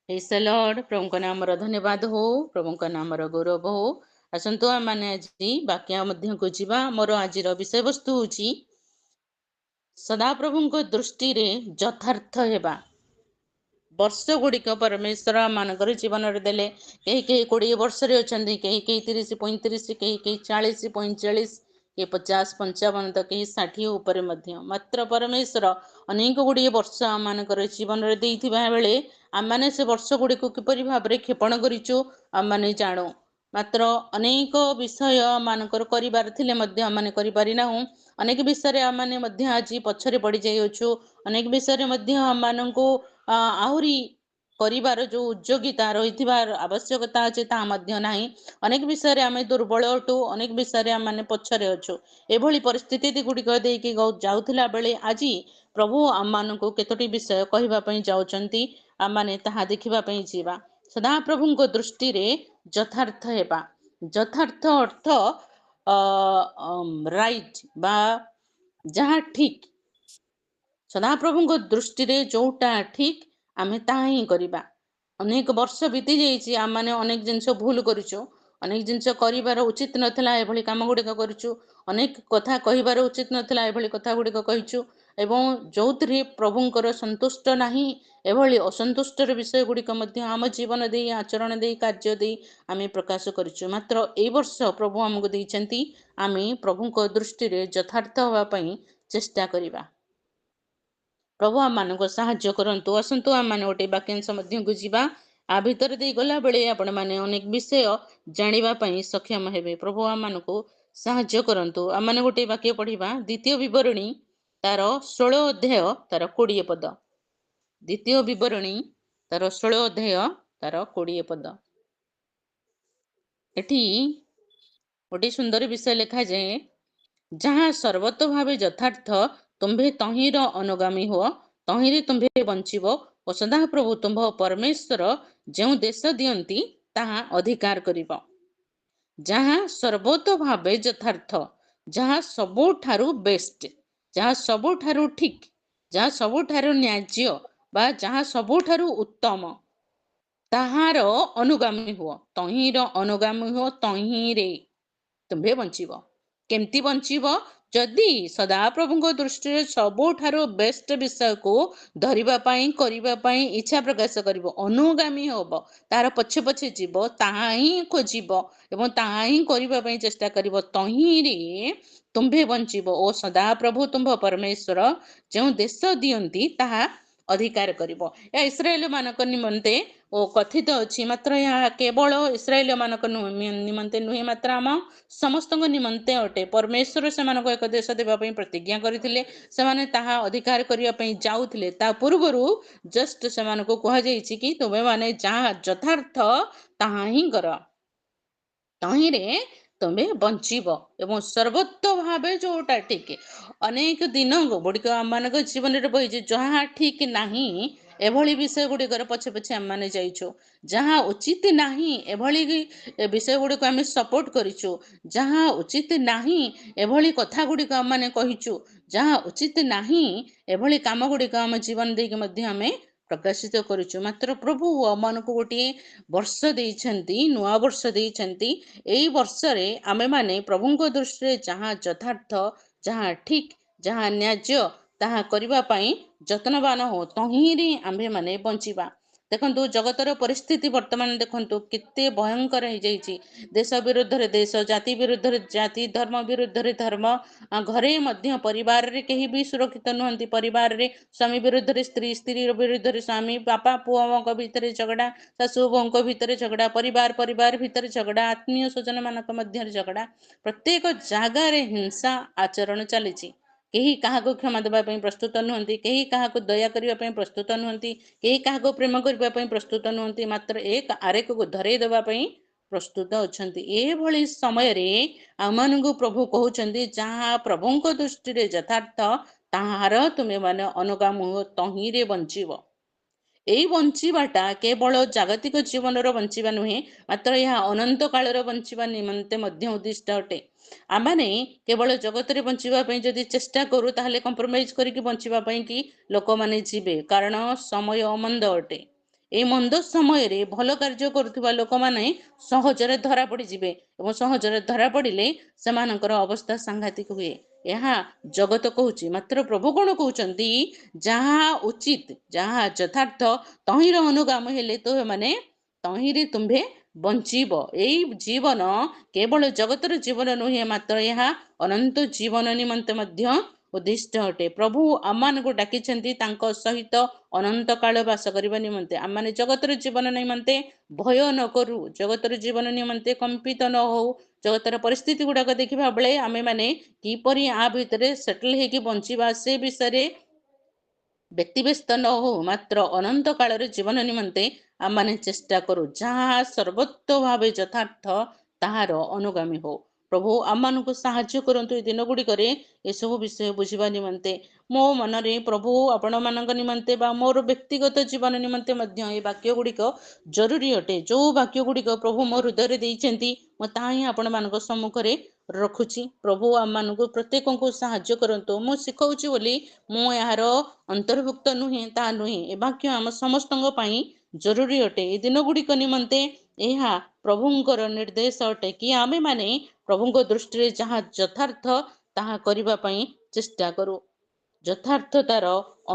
Praise the Lord. प्रभु नाम धन्यवाद हो, प्रभु नाम गौरव हो। आसतु आम मैंने आज वाक्य मध्य को जीवा। मोर आज विषय वस्तु हूँ सदाप्रभु दृष्टि रे यथार्थ हेबा। वर्ष गुड़िक परमेश्वर मानकर जीवन देले। कहीं कहीं 20 वर्ष अच्छा, कहीं कहीं 30 35, कहीं कहीं 40 45, कहीं 50 55, तो कहीं 60 उपर मात्र परमेश्वर अनेक गुड़े वर्ष आम मानकर जीवन बेले आम मैंने से वर्ष गुड़ी किपरि भाव में क्षेपण करूँ आम मैंने जानू। मात्र अनेक विषय मानकर करिबार थिले मध्य आम माने करि पारि नाहु। अनेक विषय आम माने आज पछरे पड़ी जाइछु। अनेक विषय मध्य आम मानकु आहुरी करिबार जो उद्योगिता रही आवश्यकता अच्छे ता मध्य नाही। अनेक विषय आम दुर्बल अटु, अनेक विषय आम माने पछरे अछु। एभली परिस्थिति गुड़िक देकी जाउथिला बेले आज प्रभु आम मानकु केतोटी विषय कहिबा पई जाउचंती। आम माने ताहा देखिबा पई जीवा। सदा प्रभुଙ୍କ दृष्टि रे यथार्थ हेबा। यथार्थ अर्थ राइट बा जहाँ ठीक। सदाप्रभुଙ୍କ दृष्टि रे जोटा ठीक आमे ताहा ही करिबा। अनेक वर्ष बीती जाइए आम मैंने अनेक जिनस भूल करूँ, अनेक जिनस कर उचित नथिला एभली काम गुड़िक करूँ, अनेक कथा कहिबार उचित नथिला एभली कथा गुड़िक कहिछु एवं जोथरे प्रभुंकर संतुष्ट नाही एभली असंतुष्टर विषय गुड़िक मध्य आम जीवन दे आचरण दे कार्य दे आमे प्रकाश करूँ। मात्र ए वर्ष प्रभु आमको देइछंती आमे प्रभुंक दृष्टि रे यथार्थ होवा पई चेष्टा करिबा। प्रभु आम मान साहाय्य करंतु। आसंतु आम मैंने गोटे वाक्यांश मध्य को जीवा। आ भितर दे गला बेले आपण माने अनेक विषय जानिबा पई सक्षम हेबे। प्रभु आम मान को साहाय्य करंतु। आम मैंने गोटे वाक्य पढ़िबा। द्वितीय विवरणी तार 16 अध्याय तार 20 पद। द्वितीय विवरणी तार 16 अध्याय तार 20 पद। एठी गोटे सुंदर विषय लिखा जाए, जहाँ सर्वतो भावे यथार्थ तुम्भे तहिर अनुगामी हो, तहिरे तुम्भे बंचिब और सदा प्रभु तुम्भ परमेश्वर जो देश दियंती ताहा अधिकार करिब। जहाँ सर्वतो भावे यथार्थ, जहाँ सबुठारु बेस्ट, जहाँ सबुठारु ठीक, जहाँ सबुठारु न्याज्य बा जहाँ सबुठारु उत्तम ताहार अनुगामी हुओ, तहिर अनुगामी हुओ, तहिरे तुम्भे बंचिब। केमती बंचिब? जदि सदाप्रभुଙ୍କ दृष्टि सबुठारु बेस्ट विषय को धरिबा पई करिबा पई इच्छा प्रकाश करिब, अनुगामी होब, तार पछे पछे जीव, ताहा ही खोजिब एवं ताहा ही करिबा पई चेष्टा करिब, तहिरे तुम्भे बंचिब ओ सदाप्रभु तुम्भ परमेश्वर जो देश दियंती ताहा अधिकार करिब। या इस्राएल मानक निमंते ओ कथित अछि। मात्र या केवल इस्राएल मानक निमंते नुहे, मात्र आम समस्त निमंते अटे। परमेश्वर से एक देश देवाई प्रतिज्ञा करथिले, सेमाने ताहा अधिकार करिया पई जाउथिले। ता पूर्वरु जस्ट सेमान को कहा जाइछि कि तुमे माने जहाँ यथार्थ ताहा ही कर, तहिरे तुमे बंचिब एवं सर्वत्व भावे जोटा ठीक। अनेक दिन गुड़िक आम मान जीवन में बही जहाँ ठीक नहीं एभली विषय गुड़िकर पछे पछे आम मैंने जाइछु। जहाँ उचित नहीं एभली विषय गुड़िक आम सपोर्ट करिछु। जहाँ उचित नहीं एभली कथा गुड़िक आम मैंने कहिछु। जहाँ उचित नहीं एभली काम गुड़िक आम जीवन देके मध्य आमे प्रकाशित करुछु। मात्र प्रभु मन को गोटे वर्ष देइछंती, नुआ वर्ष देइछंती। एई वर्षरे आमे माने प्रभुଙ୍କ दृष्टि जहाँ यथार्थ, जहाँ ठीक, जहाँ न्याज्य ताहा करिबा पई यत्नवान हो, तहिरे आम्भे माने बंचिबा। देखंतु जगतर परिस्थिति वर्तमान देखंतु केते भयंकर हो जाइछि। देश विरुद्ध रे देश, जाति विरुद्ध रे जाति, धर्म विरुद्ध रे धर्म, घरे मध्य परिवार रे केही भी सुरक्षित नुहंती। परिवार रे स्वामी विरुद्ध रे स्त्री, स्त्री विरुद्ध रे स्वामी, बापा पुओ भितर झगड़ा, शाशु बोंको भितर झगड़ा, परिवार परिवार भितर झगड़ा, आत्मीय स्वजन मानक मध्य झगड़ा, प्रत्येक जगार हिंसा आचरण चली। केही काहाको क्षमा देबा पई प्रस्तुत नुहंती, केही काहाको दया करिबा पई प्रस्तुत नुहंती, केही काहाको प्रेम करिबा पई प्रस्तुत नुहंती, मात्र एक आरेक को धरे देबा पई प्रस्तुत अछंती। ए भली समय रे आमनगु प्रभु कहउचंदी, जहाँ प्रभुଙ୍କ दृष्टि रे यथार्थ ताहार तुमे माने अनुगाम हो, तहिरे बंचिब। एई बंचिबाटा केवल जागतिक जीवनर बंचिबा नुहे, मात्र यह अनंत कालर बंचिबा निमंते मध्य उद्दिष्ट अटे। आमाने केवल जगत रे बंचिबा पई जदि चेष्टा करू ताहले कंप्रोमाइज करिकि बंचिबा पई कि लोक माने जीवे, कारण समय मंद अटे। এই ମନ୍ଦ ସମୟରେ ଭଲ କାର୍ଯ୍ୟ କରୁଥିବା ଲୋକମାନେ ସହଜରେ ଧରା ପଡ଼ିଯିବେ ଏବଂ ସହଜରେ ଧରା ପଡ଼ିଲେ ସେମାନଙ୍କର ଅବସ୍ଥା ସାଂଘାତିକ ହୁଏ। ଏହା ଜଗତ କହୁଛି, ମାତ୍ର ପ୍ରଭୁ କ'ଣ କହୁଛନ୍ତି? ଯାହା ଉଚିତ, ଯାହା ଯଥାର୍ଥ, ତହିଁର ଅନୁଗାମ ହେଲେ ତୁମେମାନେ ତହିଁରେ ତୁମ୍ଭେ ବଞ୍ଚିବ। ଏଇ ଜୀବନ କେବଳ ଜଗତର ଜୀବନ ନୁହେଁ, ମାତ୍ର ଏହା ଅନନ୍ତ ଜୀବନ ନିମନ୍ତେ ମଧ୍ୟ ଉଦ୍ଦିଷ୍ଟ ଅଟେ। ପ୍ରଭୁ ଆମମାନଙ୍କୁ ଡାକିଛନ୍ତି ତାଙ୍କ ସହିତ ଅନନ୍ତ କାଳ ବାସ କରିବା ନିମନ୍ତେ। ଆମମାନେ ଜଗତର ଜୀବନ ନିମନ୍ତେ ଭୟ ନ କରୁ, ଜଗତର ଜୀବନ ନିମନ୍ତେ କମ୍ପିତ ନ ହଉ। ଜଗତର ପରିସ୍ଥିତି ଗୁଡ଼ାକ ଦେଖିବା ବେଳେ ଆମେମାନେ କିପରି ଆ ଭିତରେ ସେଟଲ ହେଇକି ବଞ୍ଚିବା ସେ ବିଷୟରେ ବ୍ୟକ୍ତିବ୍ୟସ୍ତ ନ ହଉ, ମାତ୍ର ଅନନ୍ତ କାଳର ଜୀବନ ନିମନ୍ତେ ଆମମାନେ ଚେଷ୍ଟା କରୁ। ଯାହା ସର୍ବୋତ୍ତ ଭାବେ ଯଥାର୍ଥ ତାହାର ଅନୁଗାମୀ ହଉ। ପ୍ରଭୁ ଆମମାନଙ୍କୁ ସାହାଯ୍ୟ କରନ୍ତୁ ଏ ଦିନ ଗୁଡ଼ିକରେ ଏସବୁ ବିଷୟ ବୁଝିବା ନିମନ୍ତେ। ମୋ ମନରେ ପ୍ରଭୁ ଆପଣମାନଙ୍କ ନିମନ୍ତେ ବା ମୋର ବ୍ୟକ୍ତିଗତ ଜୀବନ ନିମନ୍ତେ ମଧ୍ୟ ଏ ବାକ୍ୟ ଗୁଡ଼ିକ ଜରୁରୀ ଅଟେ। ଯେଉଁ ବାକ୍ୟ ଗୁଡ଼ିକ ପ୍ରଭୁ ମୋ ହୃଦୟରେ ଦେଇଛନ୍ତି ମୁଁ ତାହା ହିଁ ଆପଣମାନଙ୍କ ସମ୍ମୁଖରେ ରଖୁଛି। ପ୍ରଭୁ ଆମମାନଙ୍କୁ ପ୍ରତ୍ୟେକଙ୍କୁ ସାହାଯ୍ୟ କରନ୍ତୁ। ମୁଁ ଶିଖଉଛି ବୋଲି ମୁଁ ଏହାର ଅନ୍ତର୍ଭୁକ୍ତ ନୁହେଁ, ତାହା ନୁହେଁ। ଏ ବାକ୍ୟ ଆମ ସମସ୍ତଙ୍କ ପାଇଁ ଜରୁରୀ ଅଟେ। ଏ ଦିନ ଗୁଡ଼ିକ ନିମନ୍ତେ ଏହା ପ୍ରଭୁଙ୍କର ନିର୍ଦ୍ଦେଶ ଅଟେ କି ଆମେମାନେ ପ୍ରଭୁଙ୍କ ଦୃଷ୍ଟିରେ ଯାହା ଯଥାର୍ଥ ତାହା କରିବା ପାଇଁ ଚେଷ୍ଟା କରୁ, ଯଥାର୍ଥତାର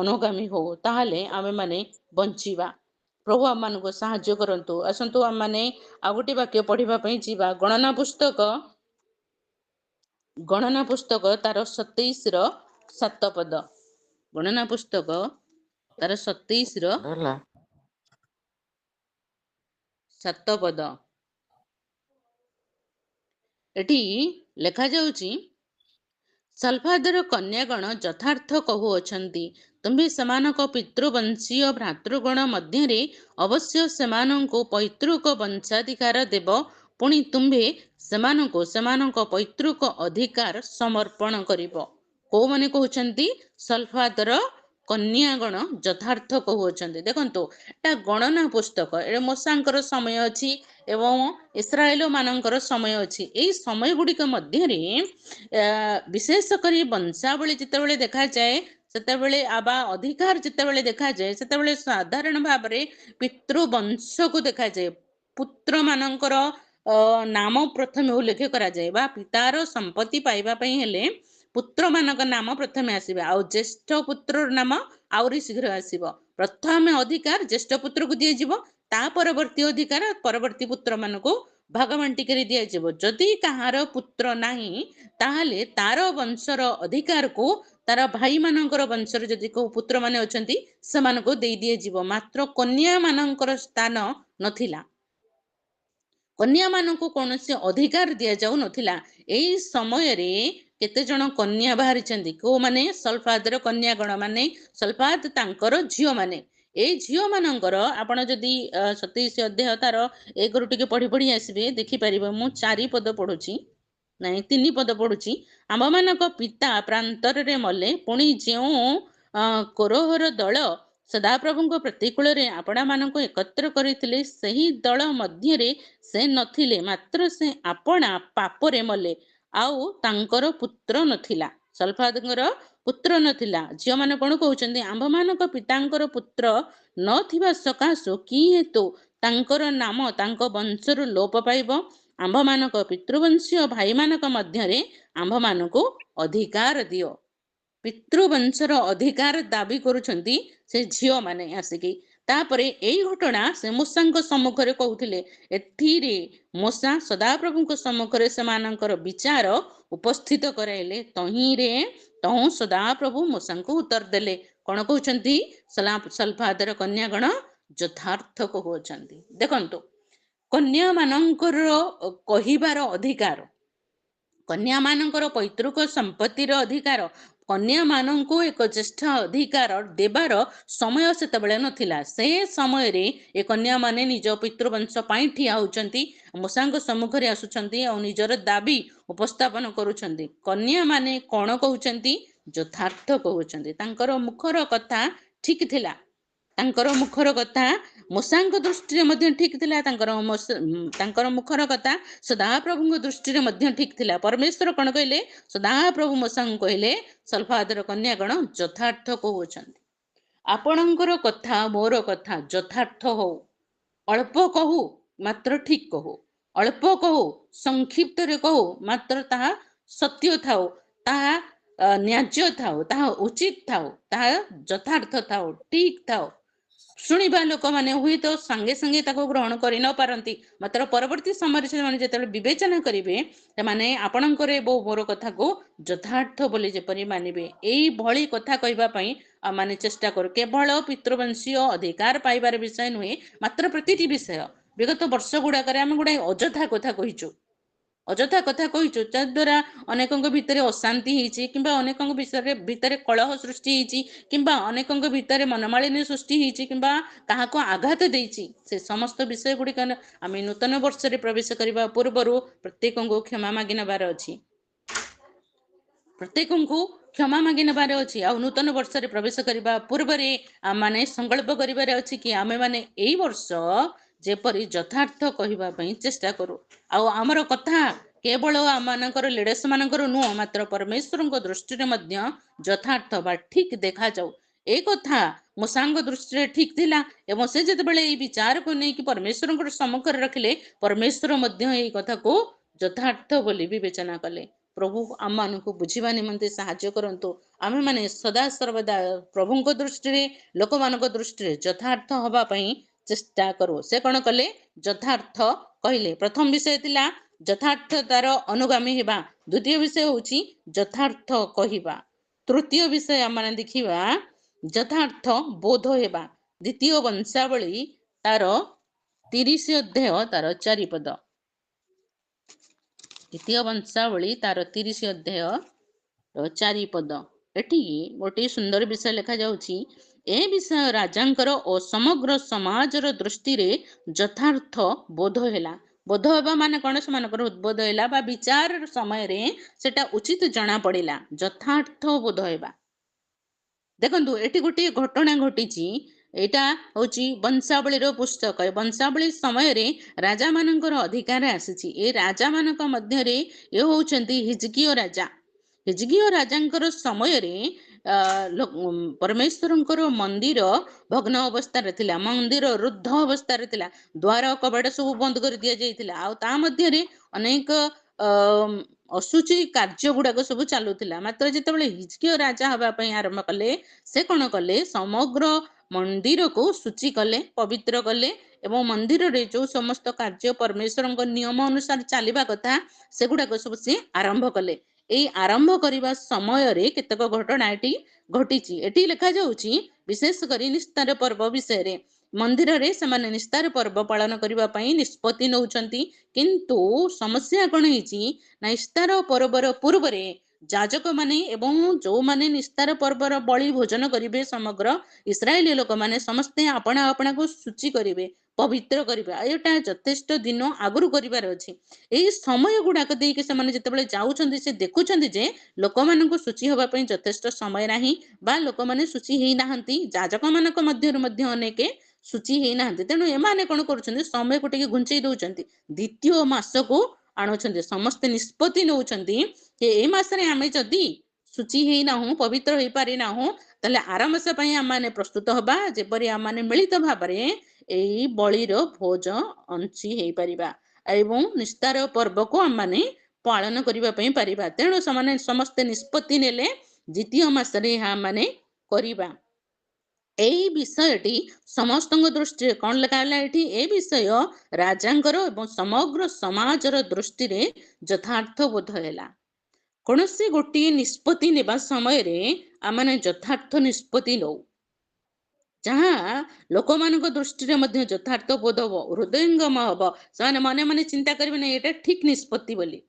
ଅନୁଗାମୀ ହଉ, ତାହେଲେ ଆମେମାନେ ବଞ୍ଚିବା। ପ୍ରଭୁ ଆମମାନଙ୍କୁ ସାହାଯ୍ୟ କରନ୍ତୁ। ଆସନ୍ତୁ ଆମମାନେ ଆଉ ଗୋଟେ ବାକ୍ୟ ପଢ଼ିବା ପାଇଁ ଯିବା। ଗଣନା ପୁସ୍ତକ ତାର 27ର 7 ପଦ। ଗଣନା ପୁସ୍ତକ ତାର 27ର 7 ପଦ। ଏଠି ଲେଖାଯାଉଛି, ସଲଫାଦର କନ୍ୟାଗଣ ଯଥାର୍ଥ କହୁଅଛନ୍ତି, ତୁମ୍ଭେ ସେମାନଙ୍କ ପିତୃବଂଶୀୟ ଭ୍ରାତୃଗଣ ମଧ୍ୟରେ ଅବଶ୍ୟ ସେମାନଙ୍କୁ ପୈତୃକ ବଂଶାଧିକାର ଦେବ, ପୁଣି ତୁମ୍ଭେ ସେମାନଙ୍କୁ ସେମାନଙ୍କ ପୈତୃକ ଅଧିକାର ସମର୍ପଣ କରିବ। କୋଉମାନେ କହୁଛନ୍ତି? ସଲଫାଦର କନ୍ୟାଗଣ ଯଥାର୍ଥ କହୁଅଛନ୍ତି। ଦେଖନ୍ତୁ, ଏଟା ଗଣନା ପୁସ୍ତକ, ଏ ମୋଶାଙ୍କର ସମୟ ଅଛି ଏବଂ ଇସ୍ରାଏଲ ମାନଙ୍କର ସମୟ ଅଛି। ଏଇ ସମୟ ଗୁଡ଼ିକ ମଧ୍ୟରେ ବିଶେଷ କରି ବଂଶାବଳୀ ଯେତେବେଳେ ଦେଖାଯାଏ, ସେତେବେଳେ ବା ଅଧିକାର ଯେତେବେଳେ ଦେଖାଯାଏ, ସେତେବେଳେ ସାଧାରଣ ଭାବରେ ପିତୃବଂଶକୁ ଦେଖାଯାଏ। ପୁତ୍ର ମାନଙ୍କର ନାମ ପ୍ରଥମେ ଉଲ୍ଲେଖ କରାଯାଏ, ବା ପିତାର ସମ୍ପତ୍ତି ପାଇବା ପାଇଁ ହେଲେ ପୁତ୍ରମାନଙ୍କ ନାମ ପ୍ରଥମେ ଆସିବେ, ଆଉ ଜ୍ୟେଷ୍ଠ ପୁତ୍ରର ନାମ ଆହୁରି ଶୀଘ୍ର ଆସିବ। ପ୍ରଥମେ ଅଧିକାର ଜ୍ୟେଷ୍ଠ ପୁତ୍ରକୁ ଦିଆଯିବ, ତା ପରବର୍ତ୍ତୀ ଅଧିକାର ପରବର୍ତ୍ତୀ ପୁତ୍ରମାନଙ୍କୁ ଭାଗ ବାଣ୍ଟି କରି ଦିଆଯିବ। ଯଦି କାହାର ପୁତ୍ର ନାହିଁ, ତାହେଲେ ତାର ବଂଶର ଅଧିକାରକୁ ତାର ଭାଇମାନଙ୍କର ବଂଶରେ ଯଦି କୋଉ ପୁତ୍ରମାନେ ଅଛନ୍ତି ସେମାନଙ୍କୁ ଦେଇ ଦିଆଯିବ। ମାତ୍ର କନ୍ୟା ମାନଙ୍କର ସ୍ଥାନ ନଥିଲା, କନ୍ୟାମାନଙ୍କୁ କୌଣସି ଅଧିକାର ଦିଆଯାଉ ନଥିଲା। ଏଇ ସମୟରେ କେତେ ଜଣ କନ୍ୟା ବାହାରିଛନ୍ତି? କୋଉମାନେ? ସଲଫାଦର କନ୍ୟାଗଣ, ମାନେ ସଲଫାଦ ତାଙ୍କର ଝିଅମାନେ। ଏଇ ଝିଅ ମାନଙ୍କର ଆପଣ ଯଦି 27 ଅଧ୍ୟାୟ ତାର 1ରୁ ଟିକେ ପଢି ପଢି ଆସିବେ, ଦେଖିପାରିବେ। ମୁଁ 4 ପଦ ପଢୁଛି, ନାଇଁ 3 ପଦ ପଢୁଛି। ଆମ୍ଭମାନଙ୍କ ପିତା ପ୍ରାନ୍ତରରେ ମଲେ, ପୁଣି ଯେଉଁ କୋରହର ଦଳ ସଦାପ୍ରଭୁଙ୍କ ପ୍ରତିକୂଳରେ ଆପଣାମାନଙ୍କୁ ଏକତ୍ର କରିଥିଲେ, ସେହି ଦଳ ମଧ୍ୟରେ ସେ ନଥିଲେ, ମାତ୍ର ସେ ଆପଣା ପାପରେ ମଲେ, ଆଉ ତାଙ୍କର ପୁତ୍ର ନଥିଲା। ସଲଫାଦଙ୍କର ପୁତ୍ର ନଥିଲା। ଝିଅମାନେ କ'ଣ କହୁଛନ୍ତି? ଆମ୍ଭମାନଙ୍କ ପିତାଙ୍କର ପୁତ୍ର ନଥିବା ସକାଶୁ କି ହେତୁ ତାଙ୍କର ନାମ ତାଙ୍କ ବଂଶରୁ ଲୋପ ପାଇବ? ଆମ୍ଭମାନଙ୍କ ପିତୃବଂଶୀୟ ଭାଇମାନଙ୍କ ମଧ୍ୟରେ ଆମ୍ଭମାନଙ୍କୁ ଅଧିକାର ଦିଅ। ପିତୃବଂଶର ଅଧିକାର ଦାବି କରୁଛନ୍ତି ସେ ଝିଅମାନେ ଆସିକି। ତାପରେ ଏଇ ଘଟଣା ସେ ମୂଷାଙ୍କ ସମ୍ମୁଖରେ କହୁଥିଲେ। ଏଥିରେ ମୂଷା ସଦାପ୍ରଭୁଙ୍କ ସମ୍ମୁଖରେ ସେମାନଙ୍କର ବିଚାର ଉପସ୍ଥିତ କରାଇଲେ। ତହୁଁ ସଦାପ୍ରଭୁ ମୂଷାଙ୍କୁ ଉତ୍ତର ଦେଲେ। କ'ଣ କହୁଛନ୍ତି? ସଲଫାଦର କନ୍ୟାଗଣ ଯଥାର୍ଥ କହୁଅଛନ୍ତି। ଦେଖନ୍ତୁ, କନ୍ୟା ମାନଙ୍କର କହିବାର ଅଧିକାର, କନ୍ୟା ମାନଙ୍କର ପୈତୃକ ସମ୍ପତ୍ତିର ଅଧିକାର, କନ୍ୟା ମାନଙ୍କୁ ଏକ ଜ୍ୟେଷ୍ଠ ଅଧିକାର ଦେବାର ସମୟ ସେତେବେଳେ ନଥିଲା। ସେ ସମୟରେ ଏ କନ୍ୟା ମାନେ ନିଜ ପିତୃବଂଶ ପାଇଁ ଠିଆ ହଉଛନ୍ତି, ମୂଷାଙ୍କ ସମ୍ମୁଖରେ ଆସୁଛନ୍ତି ଆଉ ନିଜର ଦାବି ଉପସ୍ଥାପନ କରୁଛନ୍ତି। କନ୍ୟା ମାନେ କ'ଣ କହୁଛନ୍ତି? ଯଥାର୍ଥ କହୁଛନ୍ତି। ତାଙ୍କର ମୁଖର କଥା ଠିକ ଥିଲା, ତାଙ୍କର ମୁଖର କଥା ମୂଷାଙ୍କ ଦୃଷ୍ଟିରେ ମଧ୍ୟ ଠିକ ଥିଲା, ତାଙ୍କର ମୁଖର କଥା ସଦାପ୍ରଭୁଙ୍କ ଦୃଷ୍ଟିରେ ମଧ୍ୟ ଠିକ ଥିଲା। ପରମେଶ୍ୱର କ'ଣ କହିଲେ? ସଦାପ୍ରଭୁ ମୂଷାଙ୍କୁ କହିଲେ, ସଲଫାଦର କନ୍ୟାଗଣ ଯଥାର୍ଥ କହୁଅଛନ୍ତି। ଆପଣଙ୍କର କଥା ମୋର କଥା ଯଥାର୍ଥ ହଉ, ଅଳ୍ପ କହୁ ମାତ୍ର ଠିକ କହୁ, ଅଳ୍ପ କହୁ ସଂକ୍ଷିପ୍ତରେ କହୁ ମାତ୍ର ତାହା ସତ୍ୟ ଥାଉ, ତାହା ନ୍ୟାଯ୍ୟ ଥାଉ, ତାହା ଉଚିତ ଥାଉ, ତାହା ଯଥାର୍ଥ ଥାଉ, ଠିକ ଥାଉ। ଶୁଣିବା ଲୋକମାନେ ହୁଏତ ସାଙ୍ଗେ ସାଙ୍ଗେ ତାକୁ ଗ୍ରହଣ କରି ନ ପାରନ୍ତି, ମାତ୍ର ପରବର୍ତ୍ତୀ ସମୟରେ ସେମାନେ ଯେତେବେଳେ ବିବେଚନା କରିବେ ସେମାନେ ଆପଣଙ୍କର ଏବଂ ମୋର କଥାକୁ ଯଥାର୍ଥ ବୋଲି ଯେପରି ମାନିବେ। ଏଇଭଳି କଥା କହିବା ପାଇଁ ଆମେ ଚେଷ୍ଟା କରୁ। କେବଳ ପିତୃବଂଶୀୟ ଅଧିକାର ପାଇବାର ବିଷୟ ନୁହେଁ, ମାତ୍ର ପ୍ରତିଟି ବିଷୟ। ବିଗତ ବର୍ଷ ଗୁଡାକରେ ଆମେ ଗୁଡାଏ ଅଯଥା କଥା କହିଛୁ, ଅଯଥା କଥା କହିଛୁ, ଯାଦ୍ୱାରା ଅନେକଙ୍କ ଭିତରେ ଅଶାନ୍ତି ହେଇଛି, କିମ୍ବା ଅନେକଙ୍କ ଭିତରେ କଳହ ସୃଷ୍ଟି ହେଇଛି, କିମ୍ବା ଅନେକଙ୍କ ଭିତରେ ମନମାଳିନ୍ୟ ସୃଷ୍ଟି ହେଇଛି, କିମ୍ବା କାହାକୁ ଆଘାତ ଦେଇଛି। ସେ ସମସ୍ତ ବିଷୟ ଗୁଡିକ ଆମେ ନୂତନ ବର୍ଷରେ ପ୍ରବେଶ କରିବା ପୂର୍ବରୁ ପ୍ରତ୍ୟେକଙ୍କୁ କ୍ଷମା ମାଗି ନେବାର ଅଛି, ପ୍ରତ୍ୟେକଙ୍କୁ କ୍ଷମା ମାଗି ନେବାର ଅଛି। ଆଉ ନୂତନ ବର୍ଷରେ ପ୍ରବେଶ କରିବା ପୂର୍ବରେ ଆମମାନେ ସଂକଳ୍ପ କରିବାର ଅଛି କି ଆମେମାନେ ଏଇ ବର୍ଷ ଯେପରି ଯଥାର୍ଥ କହିବା ପାଇଁ ଚେଷ୍ଟା କରୁ। ଆଉ ଆମର କଥା କେବଳ ଆମମାନଙ୍କର ଲିଡର୍ସ ମାନଙ୍କର ନୁହଁ, ମାତ୍ର ପରମେଶ୍ୱରଙ୍କ ଦୃଷ୍ଟିରେ ମଧ୍ୟ ଯଥାର୍ଥ ବା ଠିକ ଦେଖାଯାଉ। ଏ କଥା ମୂଷାଙ୍କ ଦୃଷ୍ଟିରେ ଠିକ ଥିଲା, ଏବଂ ସେ ଯେତେବେଳେ ଏଇ ବିଚାରକୁ ନେଇକି ପରମେଶ୍ୱରଙ୍କର ସମ୍ମୁଖରେ ରଖିଲେ, ପରମେଶ୍ୱର ମଧ୍ୟ ଏଇ କଥାକୁ ଯଥାର୍ଥ ବୋଲି ବିବେଚନା କଲେ। ପ୍ରଭୁ ଆମମାନଙ୍କୁ ବୁଝିବା ନିମନ୍ତେ ସାହାଯ୍ୟ କରନ୍ତୁ। ଆମେମାନେ ସଦାସର୍ବଦା ପ୍ରଭୁଙ୍କ ଦୃଷ୍ଟିରେ, ଲୋକମାନଙ୍କ ଦୃଷ୍ଟିରେ ଯଥାର୍ଥ ହବା ପାଇଁ ଚେଷ୍ଟା କରୁ। ସେ କ'ଣ କଲେ? ଯଥାର୍ଥ କହିଲେ। ପ୍ରଥମ ବିଷୟ ଥିଲା ଯଥାର୍ଥତାର ଅନୁଗାମୀ ହେବା, ଦ୍ୱିତୀୟ ବିଷୟ ହେଉଛି ଯଥାର୍ଥ କହିବା, ତୃତୀୟ ବିଷୟ ଆମେ ଦେଖିବା ଯଥାର୍ଥ ବୋଧ ହେବା। ଦ୍ୱିତୀୟ ବଂଶାବଳୀ ତାର 30 ଅଧ୍ୟାୟ ତାର 4 ପଦ। ଦ୍ୱିତୀୟ ବଂଶାବଳୀ ତାର 30 ଅଧ୍ୟାୟ 4 ପଦ। ଏଠି ଗୋଟିଏ ସୁନ୍ଦର ବିଷୟ ଲେଖାଯାଉଛି। ଏ ବିଷୟ ରାଜାଙ୍କର ଓ ସମଗ୍ର ସମାଜର ଦୃଷ୍ଟିରେ ଯଥାର୍ଥ ବୋଧ ହେଲା। ବୋଧ ହେବା ମାନେ କ'ଣ? ସେମାନଙ୍କର ଉଦ୍ବୋଧ ହେଲା ବା ବିଚାର ସମୟରେ ସେଟା ଉଚିତ ଜଣା ପଡ଼ିଲା। ଯଥାର୍ଥ ବୋଧ ହେବା। ଦେଖନ୍ତୁ, ଏଠି ଗୋଟିଏ ଘଟଣା ଘଟିଛି। ଏଇଟା ହଉଛି ବଂଶାବଳୀର ପୁସ୍ତକ। ଏ ବଂଶାବଳୀ ସମୟରେ ରାଜା ମାନଙ୍କର ଅଧିକାର ଆସିଛି। ଏ ରାଜା ମାନଙ୍କ ମଧ୍ୟରେ ଏ ହଉଛନ୍ତି ହିଜକିୟ ରାଜା। ହିଜକିୟ ରାଜାଙ୍କର ସମୟରେ ପରମେଶ୍ୱରଙ୍କର ମନ୍ଦିର ଭଗ୍ନ ଅବସ୍ଥାରେ ଥିଲା, ମନ୍ଦିର ରୁଦ୍ଧ ଅବସ୍ଥାରେ ଥିଲା, ଦ୍ୱାର କବାଟ ସବୁ ବନ୍ଦ କରି ଦିଆଯାଇଥିଲା। ଆଉ ତା ମଧ୍ୟରେ ଅନେକ ଅଶୁଚି କାର୍ଯ୍ୟ ଗୁଡାକ ସବୁ ଚାଲୁଥିଲା। ମାତ୍ର ଯେତେବେଳେ ହିଜକିୟ ରାଜା ହେବା ପାଇଁ ଆରମ୍ଭ କଲେ, ସେ କ'ଣ କଲେ? ସମଗ୍ର ମନ୍ଦିରକୁ ସୂଚି କଲେ, ପବିତ୍ର କଲେ, ଏବଂ ମନ୍ଦିରରେ ଯୋଉ ସମସ୍ତ କାର୍ଯ୍ୟ ପରମେଶ୍ୱରଙ୍କ ନିୟମ ଅନୁସାରେ ଚାଲିବା କଥା ସେଗୁଡାକ ସବୁ ସେ ଆରମ୍ଭ କଲେ। ଏଇ ଆରମ୍ଭ କରିବା ସମୟରେ କେତେକ ଘଟଣା ଏଠି ଘଟିଛି। ଏଠି ଲେଖାଯାଉଛି ବିଶେଷ କରି ନିସ୍ତାର ପର୍ବ ବିଷୟରେ। ମନ୍ଦିରରେ ସେମାନେ ନିସ୍ତାର ପର୍ବ ପାଳନ କରିବା ପାଇଁ ନିଷ୍ପତ୍ତି ନେଉଛନ୍ତି, କିନ୍ତୁ ସମସ୍ୟା କ'ଣ ହେଇଛି ନା, ନିସ୍ତାର ପର୍ବର ପୂର୍ବରେ ଯାଜକ ମାନେ ଏବଂ ଯୋଉମାନେ ନିସ୍ତାର ପର୍ବର ବଳି ଭୋଜନ କରିବେ, ସମଗ୍ର ଇସ୍ରାଏଲୀ ଲୋକମାନେ ସମସ୍ତେ ଆପଣା ଆପଣାକୁ ସୂଚି କରିବେ, ପବିତ୍ର କରିବେ। ଏଇଟା ଯଥେଷ୍ଟ ଦିନ ଆଗରୁ କରିବାର ଅଛି। ଏଇ ସମୟ ଗୁଡାକ ଦେଇକି ସେମାନେ ଯେତେବେଳେ ଯାଉଛନ୍ତି, ସେ ଦେଖୁଛନ୍ତି ଯେ ଲୋକମାନଙ୍କୁ ସୂଚି ହେବା ପାଇଁ ଯଥେଷ୍ଟ ସମୟ ନାହିଁ, ବା ଲୋକମାନେ ସୂଚି ହେଇନାହାନ୍ତି। ଯାଜକ ମାନଙ୍କ ମଧ୍ୟରୁ ମଧ୍ୟ ଅନେକ ସୂଚି ହେଇନାହାନ୍ତି। ତେଣୁ ଏମାନେ କ'ଣ କରୁଛନ୍ତି? ସମୟକୁ ଟିକେ ଘୁଞ୍ଚେଇ ଦଉଛନ୍ତି, ଦ୍ୱିତୀୟ ମାସକୁ ଆଣୁଛନ୍ତି। ସମସ୍ତେ ନିଷ୍ପତ୍ତି ନେଉଛନ୍ତି ଯେ ଏ ମାସରେ ଆମେ ଯଦି ସୂଚି ହେଇନାହୁଁ, ପବିତ୍ର ହେଇପାରିନାହୁଁ, ତାହେଲେ ଆର ମାସ ପାଇଁ ଆମମାନେ ପ୍ରସ୍ତୁତ ହବା, ଯେପରି ଆମମାନେ ମିଳିତ ଭାବରେ ଏଇ ବଳିର ଭୋଜ ଅଂଶୀ ହେଇପାରିବା ଏବଂ ନିସ୍ତାର ପର୍ବକୁ ଆମମାନେ ପାଳନ କରିବା ପାଇଁ ପାରିବା। ତେଣୁ ସେମାନେ ସମସ୍ତେ ନିଷ୍ପତ୍ତି ନେଲେ ଦ୍ୱିତୀୟ ମାସରେ ଏହା ମାନେ କରିବା। ଏଇ ବିଷୟଟି ସମସ୍ତଙ୍କ ଦୃଷ୍ଟିରେ କ'ଣ ଲେଖା ହେଲା? ଏଠି ଏ ବିଷୟ ରାଜାଙ୍କର ଏବଂ ସମଗ୍ର ସମାଜର ଦୃଷ୍ଟିରେ ଯଥାର୍ଥ ବୋଧ ହେଲା। କୌଣସି ଗୋଟିଏ ନିଷ୍ପତ୍ତି ନେବା ସମୟରେ ଆମମାନେ ଯଥାର୍ଥ ନିଷ୍ପତ୍ତି ନେଉ, ଯାହା ଲୋକମାନଙ୍କ ଦୃଷ୍ଟିରେ ମଧ୍ୟ ଯଥାର୍ଥ ବୋଧ ହବ, ହୃଦୟଙ୍ଗମ ହବ। ସେମାନେ ମନେ ମନେ ଚିନ୍ତା କରିବେ ନା ଏଇଟା ଠିକ ନିଷ୍ପତ୍ତି ବୋଲି।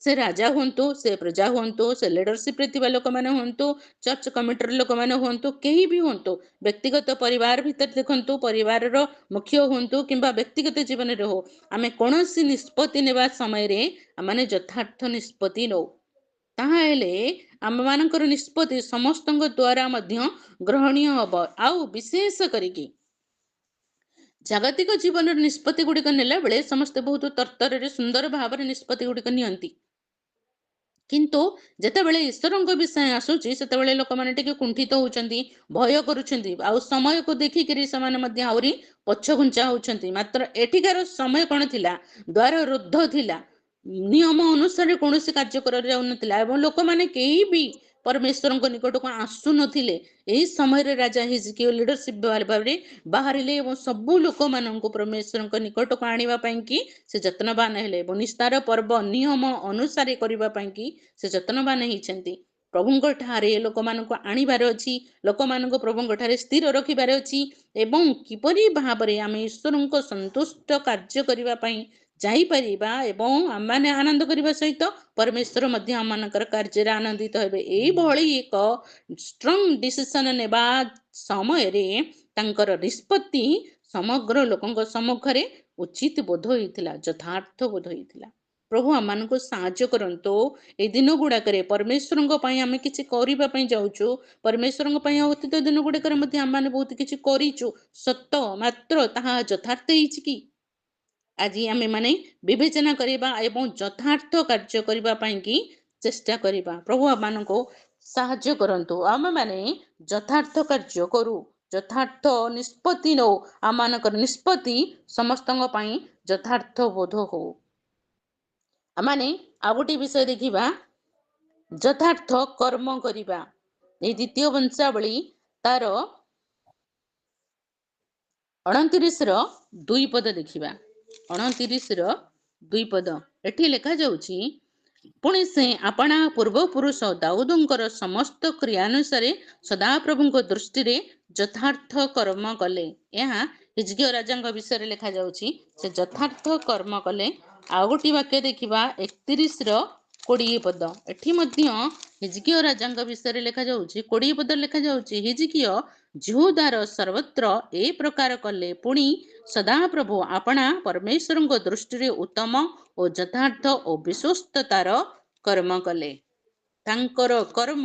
ସେ ରାଜା ହୁଅନ୍ତୁ, ସେ ପ୍ରଜା ହୁଅନ୍ତୁ, ସେ ଲିଡରସିପ୍ରେ ଥିବା ଲୋକମାନେ ହୁଅନ୍ତୁ, ଚର୍ଚ୍ଚ କମିଟିର ଲୋକମାନେ ହୁଅନ୍ତୁ, କେହି ବି ହୁଅନ୍ତୁ, ବ୍ୟକ୍ତିଗତ ପରିବାର ଭିତରେ ଦେଖନ୍ତୁ, ପରିବାରର ମୁଖ୍ୟ ହୁଅନ୍ତୁ କିମ୍ବା ବ୍ୟକ୍ତିଗତ ଜୀବନରେ ହଉ, ଆମେ କୌଣସି ନିଷ୍ପତ୍ତି ନେବା ସମୟରେ ଆମମାନେ ଯଥାର୍ଥ ନିଷ୍ପତ୍ତି ନେଉ। ତାହେଲେ ଆମମାନଙ୍କର ନିଷ୍ପତ୍ତି ସମସ୍ତଙ୍କ ଦ୍ୱାରା ମଧ୍ୟ ଗ୍ରହଣୀୟ ହବ। ଆଉ ବିଶେଷ କରିକି ଜାଗତିକ ଜୀବନର ନିଷ୍ପତ୍ତି ଗୁଡ଼ିକ ନେଲା ବେଳେ ସମସ୍ତେ ବହୁତ ତରତରରେ ସୁନ୍ଦର ଭାବରେ ନିଷ୍ପତ୍ତି ଗୁଡ଼ିକ ନିଅନ୍ତି। କିନ୍ତୁ ଯେତେବେଳେ ଈଶ୍ୱରଙ୍କ ବିଷୟ ଆସୁଛି ସେତେବେଳେ ଲୋକମାନେ ଟିକେ କୁଣ୍ଠିତ ହଉଛନ୍ତି, ଭୟ କରୁଛନ୍ତି, ଆଉ ସମୟକୁ ଦେଖିକିରି ସେମାନେ ମଧ୍ୟ ଆହୁରି ପଛଘୁଞ୍ଚା ହଉଛନ୍ତି। ମାତ୍ର ଏଠିକାର ସମୟ କ'ଣ ଥିଲା? ଦ୍ୱାର ରୁଦ୍ଧ ଥିଲା, ନିୟମ ଅନୁସାରେ କୌଣସି କାର୍ଯ୍ୟ କରାଯାଉନଥିଲା ଏବଂ ଲୋକମାନେ କେହି ବି ପରମେଶ୍ୱରଙ୍କ ନିକଟକୁ ଆସୁନଥିଲେ। ଏହି ସମୟରେ ରାଜା ହିଜକିୟା ଲିଡରସିପ ଭାବରେ ବାହାରିଲେ ଏବଂ ସବୁ ଲୋକମାନଙ୍କୁ ପରମେଶ୍ୱରଙ୍କ ନିକଟକୁ ଆଣିବା ପାଇଁକି ସେ ଯତ୍ନବାନ ହେଲେ ଏବଂ ନିସ୍ତାର ପର୍ବ ନିୟମ ଅନୁସାରେ କରିବା ପାଇଁକି ସେ ଯତ୍ନବାନ ହେଇଛନ୍ତି। ପ୍ରଭୁଙ୍କ ଠାରେ ଲୋକମାନଙ୍କୁ ଆଣିବାର ଅଛି, ଲୋକମାନଙ୍କୁ ପ୍ରଭୁଙ୍କ ଠାରେ ସ୍ଥିର ରଖିବାର ଅଛି ଏବଂ କିପରି ଭାବରେ ଆମେ ଈଶ୍ୱରଙ୍କ ସନ୍ତୁଷ୍ଟ କାର୍ଯ୍ୟ କରିବା ପାଇଁ ଯାଇପାରିବା ଏବଂ ଆମମାନେ ଆନନ୍ଦ କରିବା ସହିତ ପରମେଶ୍ୱର ମଧ୍ୟ ଆମମାନଙ୍କର କାର୍ଯ୍ୟରେ ଆନନ୍ଦିତ ହେବେ। ଏଇଭଳି ଏକ ଷ୍ଟ୍ରଙ୍ଗ ଡିସିସନ ନେବା ସମୟରେ ତାଙ୍କର ନିଷ୍ପତ୍ତି ସମଗ୍ର ଲୋକଙ୍କ ସମ୍ମୁଖରେ ଉଚିତ ବୋଧ ହେଇଥିଲା, ଯଥାର୍ଥ ବୋଧ ହେଇଥିଲା। ପ୍ରଭୁ ଆମମାନଙ୍କୁ ସାହାଯ୍ୟ କରନ୍ତୁ। ଏଇ ଦିନ ଗୁଡାକରେ ପରମେଶ୍ୱରଙ୍କ ପାଇଁ ଆମେ କିଛି କରିବା ପାଇଁ ଯାଉଛୁ, ପରମେଶ୍ୱରଙ୍କ ପାଇଁ ଅତୀତ ଦିନ ଗୁଡାକରେ ମଧ୍ୟ ଆମମାନେ ବହୁତ କିଛି କରିଛୁ ସତ, ମାତ୍ର ତାହା ଯଥାର୍ଥ ହେଇଛି କି? ଆଜି ଆମେ ମାନେ ବିବେଚନା କରିବା ଏବଂ ଯଥାର୍ଥ କାର୍ଯ୍ୟ କରିବା ପାଇଁକି ଚେଷ୍ଟା କରିବା। ପ୍ରଭୁ ଆମମାନଙ୍କୁ ସାହାଯ୍ୟ କରନ୍ତୁ। ଆମେମାନେ ଯଥାର୍ଥ କାର୍ଯ୍ୟ କରୁ, ଯଥାର୍ଥ ନିଷ୍ପତ୍ତି ନେଉ, ଆମମାନଙ୍କର ନିଷ୍ପତ୍ତି ସମସ୍ତଙ୍କ ପାଇଁ ଯଥାର୍ଥ ବୋଧ ହଉ। ଆମମାନେ ଆଉ ଗୋଟିଏ ବିଷୟ ଦେଖିବା, ଯଥାର୍ଥ କର୍ମ କରିବା। ଏହି ଦ୍ୱିତୀୟ ବଂଶାବଳୀ ତାର 29 ପଦ ଦେଖିବା। 29 ପଦ ଏଠି ଲେଖାଯାଉଛି, ପୁଣି ସେ ଆପଣା ପୂର୍ବପୁରୁଷ ଦାଉଦଙ୍କର ସମସ୍ତ କ୍ରିୟାନୁସାରେ ସଦାପ୍ରଭୁଙ୍କ ଦୃଷ୍ଟିରେ ଯଥାର୍ଥ କର୍ମ କଲେ। ଏହା ହିଜକିୟା ରାଜାଙ୍କ ବିଷୟରେ ଲେଖାଯାଉଛି, ସେ ଯଥାର୍ଥ କର୍ମ କଲେ। ଆଉ ଗୋଟିଏ ବାକ୍ୟ ଦେଖିବା 31-20 ପଦ। ଏଠି ମଧ୍ୟ ହିଜକିୟା ରାଜାଙ୍କ ବିଷୟରେ ଲେଖାଯାଉଛି, 20 ପଦ ଲେଖାଯାଉଛି, ହିଜକିୟା ଯହୂଦାର ସର୍ବତ୍ର ଏ ପ୍ରକାର କଲେ, ପୁଣି ସଦାପ୍ରଭୁ ଆପଣା ପରମେଶ୍ୱରଙ୍କ ଦୃଷ୍ଟିରେ ଉତ୍ତମ ଓ ଯଥାର୍ଥ ଓ ବିଶ୍ୱସ୍ତତାର କର୍ମ କଲେ। ତାଙ୍କର କର୍ମ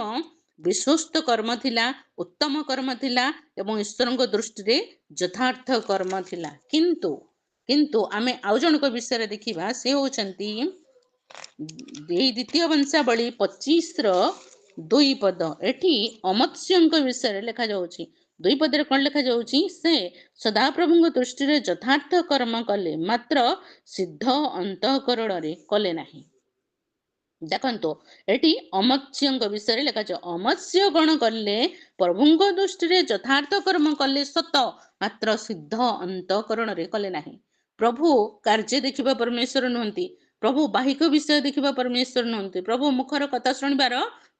ବିଶ୍ୱସ୍ତ କର୍ମ ଥିଲା, ଉତ୍ତମ କର୍ମ ଥିଲା ଏବଂ ଈଶ୍ୱରଙ୍କ ଦୃଷ୍ଟିରେ ଯଥାର୍ଥ କର୍ମ ଥିଲା। କିନ୍ତୁ ଆମେ ଆଉ ଜଣଙ୍କ ବିଷୟରେ ଦେଖିବା, ସେ ହେଉଛନ୍ତି ଏହି ଦ୍ୱିତୀୟ ବଂଶାବଳୀ 25-2 ପଦ। ଏଠି ଅମତ୍ସ୍ୟଙ୍କ ବିଷୟରେ ଲେଖାଯାଉଛି। 2 ପଦରେ କ'ଣ ଲେଖାଯାଉଛି? ସେ ସଦାପ୍ରଭୁଙ୍କ ଦୃଷ୍ଟିରେ ଯଥାର୍ଥ କର୍ମ କଲେ, ମାତ୍ର ସିଦ୍ଧ ଅନ୍ତଃକରଣରେ କଲେ ନାହିଁ। ଦେଖନ୍ତୁ, ଏଠି ଅମତ୍ସ୍ୟଙ୍କ ବିଷୟରେ ଲେଖାଯାଉଛି। ଅମତ୍ସ୍ୟ କ'ଣ କଲେ? ପ୍ରଭୁଙ୍କ ଦୃଷ୍ଟିରେ ଯଥାର୍ଥ କର୍ମ କଲେ ସତ, ମାତ୍ର ସିଦ୍ଧ ଅନ୍ତଃକରଣରେ କଲେ ନାହିଁ। ପ୍ରଭୁ କାର୍ଯ୍ୟ ଦେଖିବା ପରମେଶ୍ୱର ନୁହନ୍ତି, ପ୍ରଭୁ ବାହିକ ବିଷୟ ଦେଖିବା ପରମେଶ୍ୱର ନୁହନ୍ତି, ପ୍ରଭୁ ମୁଖର କଥା ଶୁଣିବାର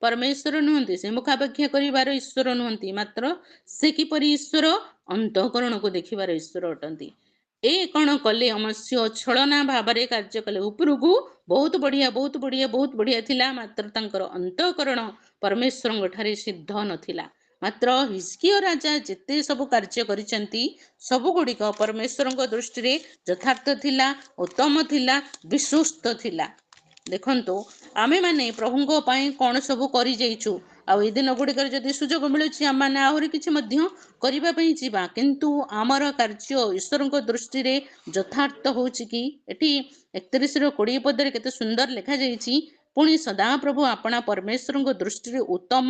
ପରମେଶ୍ୱର ନୁହନ୍ତି, ସେ ମୁଖାପେକ୍ଷା କରିବାର ଈଶ୍ୱର ନୁହନ୍ତି, ମାତ୍ର ସେ କିପରି ଈଶ୍ୱର? ଅନ୍ତଃକରଣକୁ ଦେଖିବାର ଈଶ୍ୱର ଅଟନ୍ତି। ଏ କ'ଣ କଲେ? ଅମତ୍ସ୍ୟ ଛଳନା ଭାବରେ କାର୍ଯ୍ୟ କଲେ। ଉପରକୁ ବହୁତ ବଢିଆ ଥିଲା, ମାତ୍ର ତାଙ୍କର ଅନ୍ତଃକରଣ ପରମେଶ୍ୱରଙ୍କ ଠାରେ ସିଦ୍ଧ ନଥିଲା। ମାତ୍ର ହିଜକିୟା ରାଜା ଯେତେ ସବୁ କାର୍ଯ୍ୟ କରିଛନ୍ତି, ସବୁଗୁଡ଼ିକ ପରମେଶ୍ୱରଙ୍କ ଦୃଷ୍ଟିରେ ଯଥାର୍ଥ ଥିଲା, ଉତ୍ତମ ଥିଲା, ବିଶ୍ୱସ୍ତ ଥିଲା। ଦେଖନ୍ତୁ, ଆମେମାନେ ପ୍ରଭୁଙ୍କ ପାଇଁ କ'ଣ ସବୁ କରିଯାଇଛୁ, ଆଉ ଏ ଦିନ ଗୁଡ଼ିକରେ ଯଦି ସୁଯୋଗ ମିଳୁଛି ଆମମାନେ ଆହୁରି କିଛି ମଧ୍ୟ କରିବା ପାଇଁ ଯିବା, କିନ୍ତୁ ଆମର କାର୍ଯ୍ୟ ଈଶ୍ୱରଙ୍କ ଦୃଷ୍ଟିରେ ଯଥାର୍ଥ ହେଉଛି କି? ଏଠି 31-20 ପଦରେ କେତେ ସୁନ୍ଦର ଲେଖାଯାଇଛି, ପୁଣି ସଦାପ୍ରଭୁ ଆପଣା ପରମେଶ୍ୱରଙ୍କ ଦୃଷ୍ଟିରେ ଉତ୍ତମ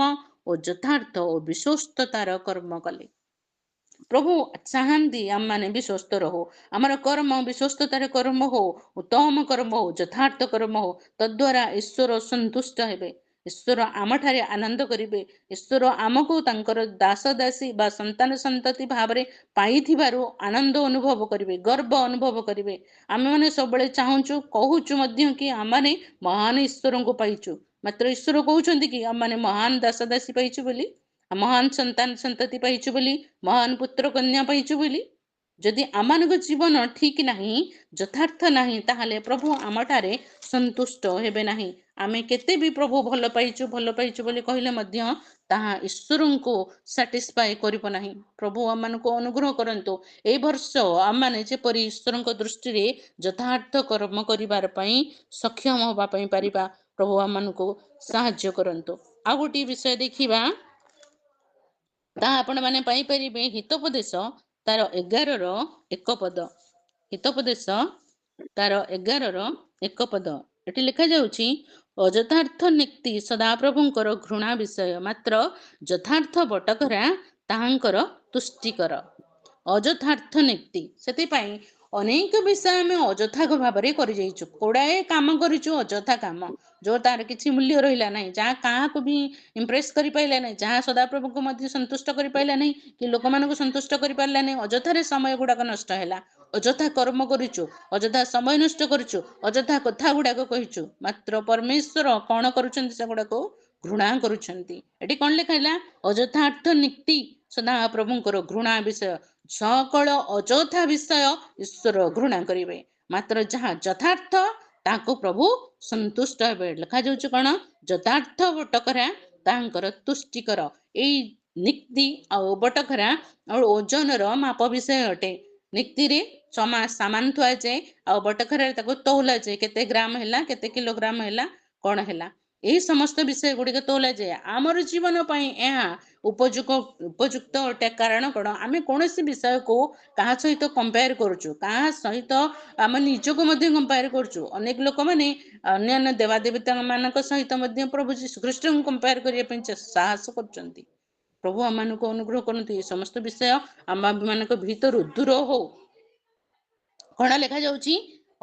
ଓ ଯଥାର୍ଥ ଓ ବିଶ୍ୱସ୍ତତାର କର୍ମ କଲେ। ପ୍ରଭୁ ଚାହାନ୍ତି ଆମମାନେ ବିଶ୍ୱସ୍ତ ରହୁ, ଆମର କର୍ମ ବିଶ୍ୱସ୍ତତାର କର୍ମ ହଉ, ଉତ୍ତମ କର୍ମ ହଉ, ଯଥାର୍ଥ କର୍ମ ହଉ। ତଦ୍ୱାରା ଈଶ୍ୱର ସନ୍ତୁଷ୍ଟ ହେବେ, ଈଶ୍ୱର ଆମଠାରେ ଆନନ୍ଦ କରିବେ, ଈଶ୍ୱର ଆମକୁ ତାଙ୍କର ଦାସ ଦାସୀ ବା ସନ୍ତାନ ସନ୍ତତି ଭାବରେ ପାଇଥିବାରୁ ଆନନ୍ଦ ଅନୁଭବ କରିବେ, ଗର୍ବ ଅନୁଭବ କରିବେ। ଆମେମାନେ ସବୁବେଳେ ଚାହୁଁଛୁ, କହୁଛୁ ମଧ୍ୟ କି ଆମମାନେ ମହାନ ଈଶ୍ୱରଙ୍କୁ ପାଇଛୁ, ମାତ୍ର ଈଶ୍ୱର କହୁଛନ୍ତି କି ଆମମାନେ ମହାନ ଦାସ ଦାସୀ ପାଇଛୁ ବୋଲି, ମହାନ ସନ୍ତାନ ସନ୍ତତି ପାଇଛୁ ବୋଲି, ମହାନ ପୁତ୍ର କନ୍ୟା ପାଇଛୁ ବୋଲି? ଯଦି ଆମମାନଙ୍କ ଜୀବନ ଠିକ ନାହିଁ, ଯଥାର୍ଥ ନାହିଁ, ତାହେଲେ ପ୍ରଭୁ ଆମଠାରେ ସନ୍ତୁଷ୍ଟ ହେବେ ନାହିଁ। ଆମେ କେତେ ବି ପ୍ରଭୁ ଭଲ ପାଇଛୁ ବୋଲି କହିଲେ ମଧ୍ୟ ତାହା ଈଶ୍ୱରଙ୍କୁ ସାଟିସ୍ଫାଏ କରିବ ନାହିଁ। ପ୍ରଭୁ ଆମମାନଙ୍କୁ ଅନୁଗ୍ରହ କରନ୍ତୁ, ଏଇ ବର୍ଷ ଆମମାନେ ଯେପରି ଈଶ୍ୱରଙ୍କ ଦୃଷ୍ଟିରେ ଯଥାର୍ଥ କର୍ମ କରିବାର ପାଇଁ ସକ୍ଷମ ହେବା ପାଇଁ ପାରିବା। ପ୍ରଭୁ ଆମମାନଙ୍କୁ ସାହାଯ୍ୟ କରନ୍ତୁ। ଆଉ ଗୋଟିଏ ବିଷୟ ଦେଖିବା, ତାହା ଆପଣମାନେ ପାଇପାରିବେ ହିତୋପଦେଶ ତାର 11-1 ପଦ। ହିତୋପଦେଶ ତାର 11-1 ପଦ। ଏଠି ଲେଖାଯାଉଛି, ଅଯଥାର୍ଥ ନୀତି ସଦାପ୍ରଭୁଙ୍କର ଘୃଣା ବିଷୟ, ମାତ୍ର ଯଥାର୍ଥ ବଟକରା ତାହାଙ୍କର ତୁଷ୍ଟିକର। ଅଯଥାର୍ଥ ନୀତି, ସେଥିପାଇଁ ଅନେକ ବିଷୟ ଆମେ ଅଯଥା ଭାବରେ କରିଯାଇଛୁ। ଗୁଡ଼ାଏ କାମ କରିଛୁ, ଅଯଥା କାମ, ଯେଉଁ ତାର କିଛି ମୂଲ୍ୟ ରହିଲା ନାହିଁ, ଯାହା କାହାକୁ ବି ଇମ୍ପ୍ରେସ୍ କରିପାରିଲା ନାହିଁ, ଯାହା ସଦାପ୍ରଭୁଙ୍କୁ ମଧ୍ୟ ସନ୍ତୁଷ୍ଟ କରିପାରିଲା ନାହିଁ କି ଲୋକମାନଙ୍କୁ ସନ୍ତୁଷ୍ଟ କରିପାରିଲା ନାହିଁ। ଅଯଥାରେ ସମୟ ଗୁଡ଼ାକ ନଷ୍ଟ ହେଲା। ଅଯଥା କର୍ମ କରିଛୁ, ଅଯଥା ସମୟ ନଷ୍ଟ କରିଛୁ, ଅଯଥା କଥା ଗୁଡ଼ାକ କହିଛୁ। ମାତ୍ର ପରମେଶ୍ୱର କ'ଣ କରୁଛନ୍ତି? ସେଗୁଡ଼ାକୁ ଘୃଣା କରୁଛନ୍ତି। ଏଠି କ'ଣ ଲେଖା ହେଲା? ଅଯଥାର୍ଥ ନୀତି ସଦାପ୍ରଭୁଙ୍କର ଘୃଣା ବିଷୟ। ସକଳ ଅଯଥା ବିଷୟ ଈଶ୍ୱର ଘୃଣା କରିବେ, ମାତ୍ର ଯାହା ଯଥାର୍ଥ ତାହାକୁ ପ୍ରଭୁ ସନ୍ତୁଷ୍ଟ ହେବେ। ଲେଖାଯାଉଛି କ'ଣ? ଯଥାର୍ଥ ବଟକରା ତାହାଙ୍କର ତୁଷ୍ଟିକର। ଏଇ ନୀତି ଆଉ ବଟକରା ଆଉ ଓଜନର ମାପ ବିଷୟ ଅଟେ। ନୀତିରେ ସାମାନ ଥୁଆଯାଏ, ଆଉ ବଟକରାରେ ତାକୁ ତୋଲାଯାଏ। କେତେ ଗ୍ରାମ ହେଲା, କେତେ କିଲୋଗ୍ରାମ ହେଲା, କ'ଣ ହେଲା, ଏହି ସମସ୍ତ ବିଷୟ ଗୁଡ଼ିକ ତୋଲାଯାଏ। ଆମର ଜୀବନ ପାଇଁ ଏହା ଉପଯୁକ୍ତ ଅଟେ। କାରଣ କ'ଣ? ଆମେ କୌଣସି ବିଷୟକୁ କାହା ସହିତ କମ୍ପେୟାର କରୁଛୁ, କାହା ସହିତ ଆମେ ନିଜକୁ ମଧ୍ୟ କମ୍ପେୟାର କରୁଛୁ। ଅନେକ ଲୋକମାନେ ଅନ୍ୟାନ୍ୟ ଦେବାଦେବୀମାନଙ୍କ ସହିତ ମଧ୍ୟ ପ୍ରଭୁ ଯୀଶୁଖ୍ରୀଷ୍ଟଙ୍କୁ କମ୍ପେୟାର କରିବା ପାଇଁ ସାହସ କରୁଛନ୍ତି। ପ୍ରଭୁ ଆମମାନଙ୍କୁ ଅନୁଗ୍ରହ କରନ୍ତୁ, ଏ ସମସ୍ତ ବିଷୟ ଆମମାନଙ୍କ ଭିତରୁ ଦୂର ହଉ। କ'ଣ ଲେଖାଯାଉଛି?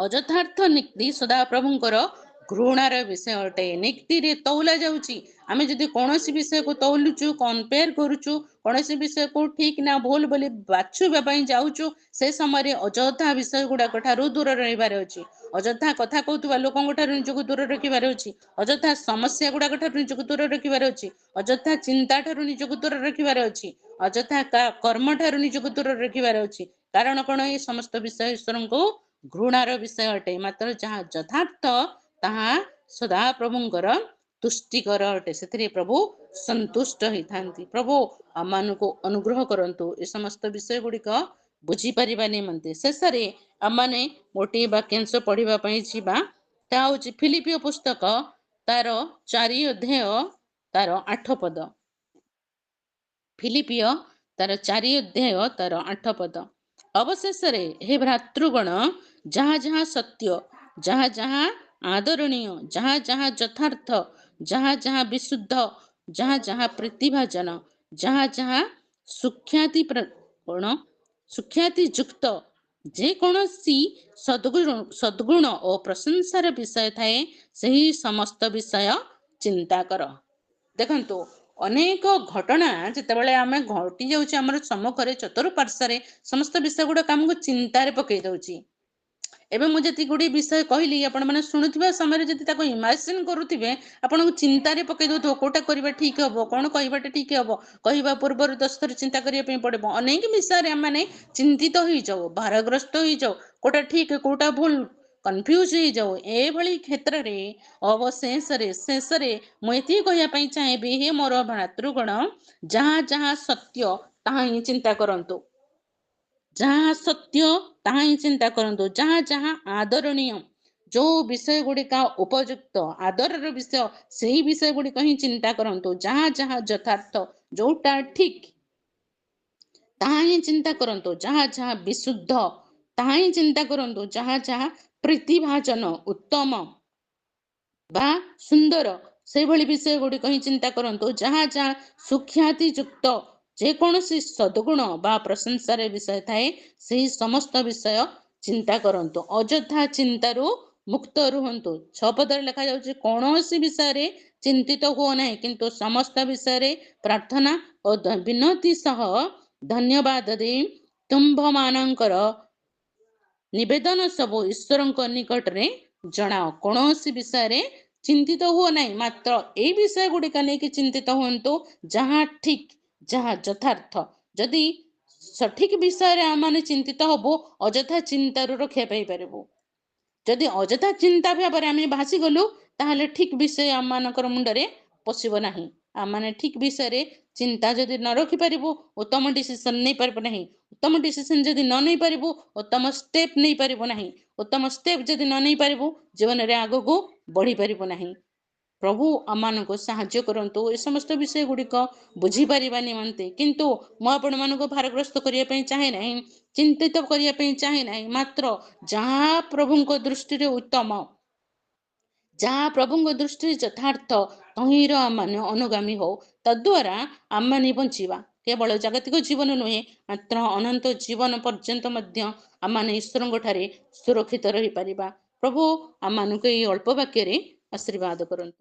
ଅଯଥାର୍ଥ ନୀତି ସଦାପ୍ରଭୁଙ୍କର ଘୃଣାର ବିଷୟ ଅଟେ। ନୀତିରେ ତଉଲା ଯାଉଛି। ଆମେ ଯଦି କୌଣସି ବିଷୟକୁ ତଉଲୁଛୁ, କମ୍ପେୟାର କରୁଛୁ, କୌଣସି ବିଷୟକୁ ଠିକ୍ ନା ଭୁଲ ବୋଲି ବାଛିବା ପାଇଁ ଯାଉଛୁ, ସେ ସମୟରେ ଅଯଥା ବିଷୟ ଗୁଡ଼ାକ ଠାରୁ ଦୂର ରହିବାର ଅଛି। ଅଯଥା କଥା କହୁଥିବା ଲୋକଙ୍କ ଠାରୁ ନିଜକୁ ଦୂର ରଖିବାର ଅଛି। ଅଯଥା ସମସ୍ୟା ଗୁଡ଼ାକ ଠାରୁ ନିଜକୁ ଦୂର ରଖିବାର ଅଛି। ଅଯଥା ଚିନ୍ତା ଠାରୁ ନିଜକୁ ଦୂର ରଖିବାର ଅଛି। ଅଯଥା କର୍ମ ଠାରୁ ନିଜକୁ ଦୂର ରଖିବାର ଅଛି। କାରଣ କ'ଣ? ଏ ସମସ୍ତ ବିଷୟ ଈଶ୍ୱରଙ୍କୁ ଘୃଣାର ବିଷୟ ଅଟେ। ମାତ୍ର ଯାହା ଯଥାର୍ଥ ତାହା ସଦାପ୍ରଭୁଙ୍କର ତୁଷ୍ଟିକର ଅଟେ। ସେଥିରେ ପ୍ରଭୁ ସନ୍ତୁଷ୍ଟ ହେଇଥାନ୍ତି। ପ୍ରଭୁ ଆମମାନଙ୍କୁ ଅନୁଗ୍ରହ କରନ୍ତୁ ଏ ସମସ୍ତ ବିଷୟ ଗୁଡ଼ିକ ବୁଝିପାରିବା ନିମନ୍ତେ। ଶେଷରେ ଆମମାନେ ଗୋଟିଏ ବାକ୍ୟାଂଶ ପଢ଼ିବା ପାଇଁ ଯିବା। ତାହା ହେଉଛି ଫିଲିପିଓ ପୁସ୍ତକ ତାର 4 ଅଧ୍ୟାୟ ତାର 8 ପଦ। ଫିଲିପିଓ ତାର 4 ଅଧ୍ୟାୟ ତାର 8 ପଦ। ଅବଶେଷରେ ହେ ଭ୍ରାତୃଗଣ, ଯାହା ଯାହା ସତ୍ୟ, ଯାହା ଯାହା ଆଦରଣୀୟ, ଯାହା ଯାହା ଯଥାର୍ଥ, ଯାହା ଯାହା ବିଶୁଦ୍ଧ, ଯାହା ଯାହା ପ୍ରୀତିଭାଜନ, ଯାହା ଯାହା ସୁଖ୍ୟାତିଯୁକ୍ତ, ଯେକୌଣସି ସଦ୍ଗୁଣ ଓ ପ୍ରଶଂସାର ବିଷୟ ଥାଏ, ସେହି ସମସ୍ତ ବିଷୟ ଚିନ୍ତା କର। ଦେଖନ୍ତୁ, ଅନେକ ଘଟଣା ଯେତେବେଳେ ଆମେ ଘଟି ଯାଉଛି ଆମର ସମ୍ମୁଖରେ, ଚତୁଃପାର୍ଶ୍ୱରେ, ସମସ୍ତ ବିଷୟ ଗୁଡ଼ାକ ଆମକୁ ଚିନ୍ତାରେ ପକେଇ ଦେଉଛି। ଏବେ ମୁଁ ଯେତିକି ଗୁଡ଼ିଏ ବିଷୟ କହିଲି, ଆପଣମାନେ ଶୁଣୁଥିବା ସମୟରେ ଯଦି ତାକୁ ଇମାଜିନ୍ କରୁଥିବେ, ଆପଣଙ୍କୁ ଚିନ୍ତାରେ ପକେଇ ଦେଉଥିବ। କେଉଁଟା କରିବା ଠିକ୍ ହେବ, କ'ଣ କହିବାଟା ଠିକ୍ ହେବ, କହିବା ପୂର୍ବରୁ 10 ଥର ଚିନ୍ତା କରିବା ପାଇଁ ପଡ଼ିବ। ଅନେକ ବିଷୟରେ ଆମମାନେ ଚିନ୍ତିତ ହେଇଯାଉ, ଭାରଗ୍ରସ୍ତ ହେଇଯାଉ, କେଉଁଟା ଠିକ୍ କେଉଁଟା ଭୁଲ, କନଫ୍ୟୁଜ୍ ହେଇଯାଉ। ଏଭଳି କ୍ଷେତ୍ରରେ ଶେଷରେ ମୁଁ ଏତିକି କହିବା ପାଇଁ ଚାହିଁବି, ହେ ମୋର ଭ୍ରାତୃଗଣ, ଯାହା ଯାହା ସତ୍ୟ ତାହା ହିଁ ଚିନ୍ତା କରନ୍ତୁ। ଯାହା ସତ୍ୟ ତାହା ହିଁ ଚିନ୍ତା କରନ୍ତୁ। ଯାହା ଯାହା ଆଦରଣୀୟ, ଯେଉଁ ବିଷୟ ଗୁଡ଼ିକ ଉପଯୁକ୍ତ ଆଦରର ବିଷୟ, ସେହି ବିଷୟ ଗୁଡ଼ିକ ହିଁ ଚିନ୍ତା କରନ୍ତୁ। ଯାହା ଯାହା ଯଥାର୍ଥ, ଯେଉଁଟା ଠିକ୍ ତାହା ହିଁ ଚିନ୍ତା କରନ୍ତୁ। ଯାହା ଯାହା ବିଶୁଦ୍ଧ ତାହା ହିଁ ଚିନ୍ତା କରନ୍ତୁ। ଯାହା ଯାହା ପ୍ରୀତିଭାଜନ, ଉତ୍ତମ ବା ସୁନ୍ଦର, ସେଭଳି ବିଷୟ ଗୁଡ଼ିକ ହିଁ ଚିନ୍ତା କରନ୍ତୁ। ଯାହା ଯାହା ସୁଖ୍ୟାତିଯୁକ୍ତ, ଯେକୌଣସି ସଦ୍ଗୁଣ ବା ପ୍ରଶଂସାର ବିଷୟ ଥାଏ, ସେହି ସମସ୍ତ ବିଷୟ ଚିନ୍ତା କରନ୍ତୁ। ଅଯଥା ଚିନ୍ତାରୁ ମୁକ୍ତ ରୁହନ୍ତୁ। 6 ପଦରେ ଲେଖାଯାଉଛି, କୌଣସି ବିଷୟରେ ଚିନ୍ତିତ ହୁଅ ନାହିଁ, କିନ୍ତୁ ସମସ୍ତ ବିଷୟରେ ପ୍ରାର୍ଥନା ଓ ବିନତି ସହ ଧନ୍ୟବାଦ ଦେଇ ତୁମ୍ଭମାନଙ୍କର ନିବେଦନ ସବୁ ଈଶ୍ୱରଙ୍କ ନିକଟରେ ଜଣାଅ। କୌଣସି ବିଷୟରେ ଚିନ୍ତିତ ହୁଅ ନାହିଁ, ମାତ୍ର ଏଇ ବିଷୟ ଗୁଡ଼ିକ ନେଇକି ଚିନ୍ତିତ ହୁଅନ୍ତୁ, ଯାହା ଠିକ୍, ଯାହା ଯଥାର୍ଥ। ଯଦି ସଠିକ୍ ବିଷୟରେ ଆମମାନେ ଚିନ୍ତିତ ହବୁ, ଅଯଥା ଚିନ୍ତାରୁ ରକ୍ଷା ପାଇପାରିବୁ। ଯଦି ଅଯଥା ଚିନ୍ତା ଭାବରେ ଆମେ ଭାସିଗଲୁ, ତାହେଲେ ଠିକ୍ ବିଷୟ ଆମମାନଙ୍କର ମୁଣ୍ଡରେ ପଶିବ ନାହିଁ। ଆମମାନେ ଠିକ୍ ବିଷୟରେ ଚିନ୍ତା ଯଦି ନ ରଖିପାରିବୁ, ଉତ୍ତମ ଡିସିସନ୍ ନେଇପାରିବୁ ନାହିଁ। ଉତ୍ତମ ଡିସିସନ୍ ଯଦି ନ ନେଇପାରିବୁ, ଉତ୍ତମ ଷ୍ଟେପ୍ ନେଇପାରିବୁ ନାହିଁ। ଉତ୍ତମ ଷ୍ଟେପ୍ ଯଦି ନ ନେଇପାରିବୁ, ଜୀବନରେ ଆଗକୁ ବଢ଼ିପାରିବୁ ନାହିଁ। ପ୍ରଭୁ ଆମମାନଙ୍କୁ ସାହାଯ୍ୟ କରନ୍ତୁ ଏ ସମସ୍ତ ବିଷୟ ଗୁଡ଼ିକ ବୁଝିପାରିବା ନିମନ୍ତେ। କିନ୍ତୁ ମୁଁ ଆପଣମାନଙ୍କୁ ଭାରଗ୍ରସ୍ତ କରିବା ପାଇଁ ଚାହେଁ ନାହିଁ, ଚିନ୍ତିତ କରିବା ପାଇଁ ଚାହେଁ ନାହିଁ। ମାତ୍ର ଯାହା ପ୍ରଭୁଙ୍କ ଦୃଷ୍ଟିରେ ଉତ୍ତମ, ଯାହା ପ୍ରଭୁଙ୍କ ଦୃଷ୍ଟିରେ ଯଥାର୍ଥ ତହିଁର ଆମମାନେ ଅନୁଗାମୀ ହଉ, ତଦ୍ୱାରା ଆମମାନେ ବଞ୍ଚିବା। କେବଳ ଜାଗତିକ ଜୀବନ ନୁହେଁ, ମାତ୍ର ଅନନ୍ତ ଜୀବନ ପର୍ଯ୍ୟନ୍ତ ମଧ୍ୟ ଆମମାନେ ଈଶ୍ୱରଙ୍କ ଠାରେ ସୁରକ୍ଷିତ ରହିପାରିବା। ପ୍ରଭୁ ଆମମାନଙ୍କୁ ଏଇ ଅଳ୍ପ ବାକ୍ୟରେ ଆଶୀର୍ବାଦ କରନ୍ତୁ।